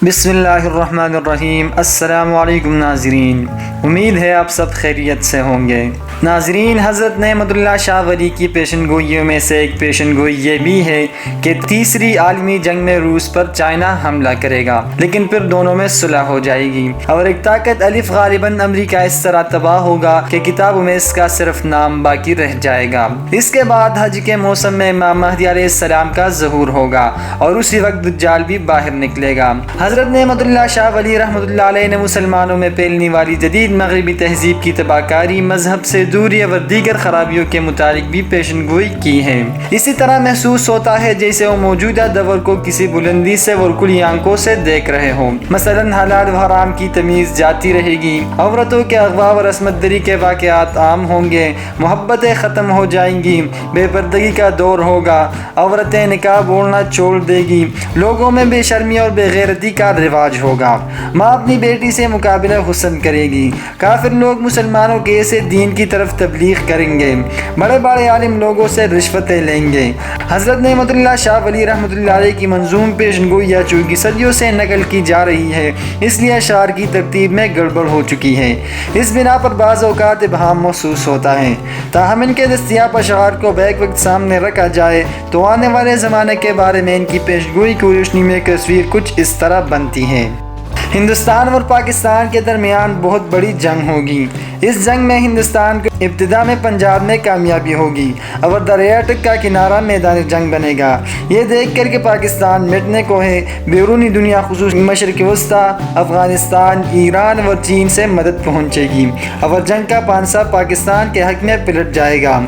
بسم اللہ الرحمن الرحیم۔ السلام علیکم ناظرین، امید ہے آپ سب خیریت سے ہوں گے۔ ناظرین، حضرت نعمت اللہ شاہ ولی کی پیشن گوئیوں میں سے ایک پیشن گوئی یہ بھی ہے کہ تیسری عالمی جنگ میں روس پر چائنا حملہ کرے گا، لیکن پھر دونوں میں صلح ہو جائے گی اور ایک طاقت الف غالباً امریکہ اس طرح تباہ ہوگا کہ کتابوں میں اس کا صرف نام باقی رہ جائے گا۔ اس کے بعد حج کے موسم میں امام مہدی علیہ السلام کا ظہور ہوگا اور اسی وقت دجال بھی باہر نکلے گا۔ حضرت نعمت اللہ شاہ ولی رحمۃ اللہ علیہ نے مسلمانوں میں پھیلنے والی جدید مغربی تہذیب کی تباہ کاری، مذہب سے دوری اور دیگر خرابیوں کے متعلق بھی پیشن گوئی کی ہے۔ اسی طرح محسوس ہوتا ہے جیسے وہ موجودہ دور کو کسی بلندی سے اور کھلی آنکھوں سے دیکھ رہے ہوں۔ مثلاً حلال و حرام کی تمیز جاتی رہے گی، عورتوں کے اغوا اور عصمت دری کے واقعات عام ہوں گے، محبتیں ختم ہو جائیں گی، بے پردگی کا دور ہوگا، عورتیں نقاب اوڑھنا چھوڑ دے گی، لوگوں میں بے شرمی اور بے غیرتی کا رواج ہوگا، ماں اپنی بیٹی سے مقابلہ حسن کرے گی، کافر لوگ مسلمانوں کے ایسے دین کی طرف تبلیغ کریں گے، بڑے بڑے عالم لوگوں سے رشوتیں لیں گے۔ حضرت نعمت اللہ شاہ ولی رحمۃ اللہ علیہ کی منظوم پیشن گوئی چونکہ صدیوں سے نقل کی جا رہی ہے، اس لیے اشعار کی ترتیب میں گڑبڑ ہو چکی ہے، اس بنا پر بعض اوقات ابہام محسوس ہوتا ہے۔ تاہم ان کے دستیاب اشعار کو بیک وقت سامنے رکھا جائے تو آنے والے زمانے کے بارے میں ان کی پیشن گوئی کی روشنی میں تصویر کچھ اس طرح بنتی ہے۔ ہندوستان اور پاکستان کے درمیان بہت بڑی جنگ ہوگی۔ اس جنگ میں ہندوستان کو ابتدا میں پنجاب میں کامیابی ہوگی اور دریا ٹک کا کنارہ میدان جنگ بنے گا۔ یہ دیکھ کر کہ پاکستان مٹنے کو ہے، بیرونی دنیا خصوصاً مشرق وسطیٰ، افغانستان، ایران اور چین سے مدد پہنچے گی اور جنگ کا پانسا پاکستان کے حق میں پلٹ جائے گا۔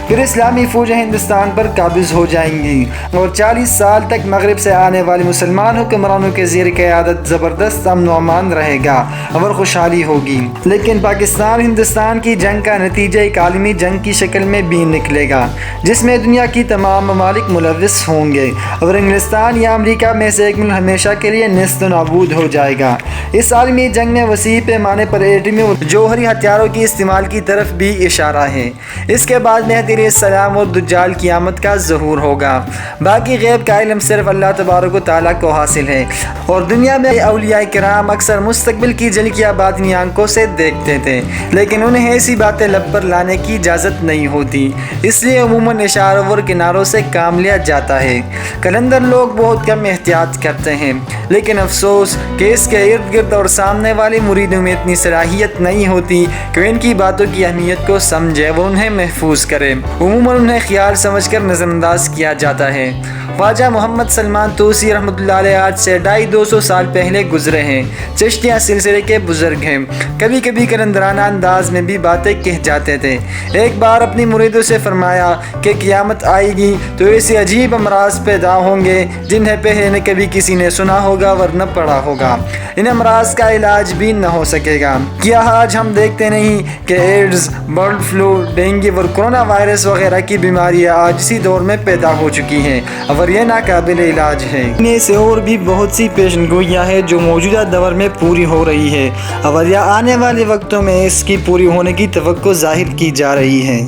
پھر اسلامی فوجیں ہندوستان پر قابض ہو جائیں گی اور 40 سال تک مغرب سے آنے والے مسلمان حکمرانوں کے زیر قیادت زبردست امن و امان رہے گا اور خوشحالی ہوگی۔ لیکن پاکستان ہندوستان کی جنگ کا نتیجہ ایک عالمی جنگ کی شکل میں بھی نکلے گا، جس میں دنیا کی تمام ممالک ملوث ہوں گے اور انگلستان یا امریکہ میں سے ایک ملک ہمیشہ کے لیے نیست و نابود ہو جائے گا۔ اس عالمی جنگ میں وسیع پیمانے پر ایٹمی اور جوہری ہتھیاروں کی استعمال کی طرف بھی اشارہ ہے۔ اس کے بعد مہدی علیہ السلام اور دجال کی آمد کا ظہور ہوگا۔ باقی غیب کا علم صرف اللہ تبارک و تعالیٰ کو حاصل ہے اور دنیا میں اولیاء کرام اکثر مستقبل کی جھلکیاں باطنی آنکھوں سے دیکھتے تھے، لیکن انہیں ایسی باتیں لب پر لانے کی اجازت نہیں ہوتی، اس لیے عموماً اشاروں اور کناروں سے کام لیا جاتا ہے۔ کلندر لوگ بہت کم احتیاط کرتے ہیں، لیکن افسوس کہ اس کے ارد گرد اور سامنے والے مریدوں میں اتنی صلاحیت نہیں ہوتی کہ ان کی باتوں کی اہمیت کو سمجھے وہ انہیں محفوظ کرے۔ عموماً انہیں خیال سمجھ کر نظر انداز کیا جاتا ہے۔ خواجہ محمد سلمان توسی رحمۃ اللہ علیہ آج سے 250 سال پہلے گزرے ہیں، چشتیہ سلسلے کے بزرگ ہیں، کبھی کبھی کلندرانہ انداز میں بھی باتیں کہہ جاتے تھے۔ ایک بار اپنی مریدوں سے فرمایا کہ قیامت آئے گی تو ایسے عجیب امراض پیدا ہوں گے جنہیں پہلے نہ کبھی کسی نے سنا ہوگا ورنہ پڑھا ہوگا، ان امراض کا علاج بھی نہ ہو سکے گا۔ کیا آج ہم دیکھتے نہیں کہ ایڈز، برڈ فلو، ڈینگی اور کورونا وائرس وغیرہ کی بیماریاں آج اسی دور میں پیدا ہو چکی ہیں اور یہ ناقابل علاج ہے۔ ان سے اور بھی بہت سی پیشن گوئیاں ہیں جو موجودہ دور میں پوری ہو رہی ہے اور یا آنے والے وقتوں میں اس کی پوری ہونے کی توقع ظاہر کی جا رہی ہے۔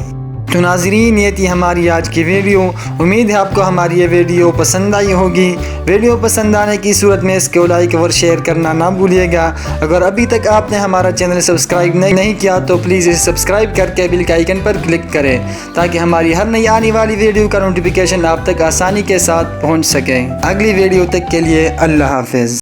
تو ناظرین، یہ تھی ہماری آج کی ویڈیو۔ امید ہے آپ کو ہماری یہ ویڈیو پسند آئی ہوگی۔ ویڈیو پسند آنے کی صورت میں اس کو لائک اور شیئر کرنا نہ بھولیے گا۔ اگر ابھی تک آپ نے ہمارا چینل سبسکرائب نہیں کیا تو پلیز اسے سبسکرائب کر کے بیل کے آئیکن پر کلک کریں تاکہ ہماری ہر نئی آنے والی ویڈیو کا نوٹیفیکیشن آپ تک آسانی کے ساتھ پہنچ سکے۔ اگلی ویڈیو تک کے لیے اللہ حافظ۔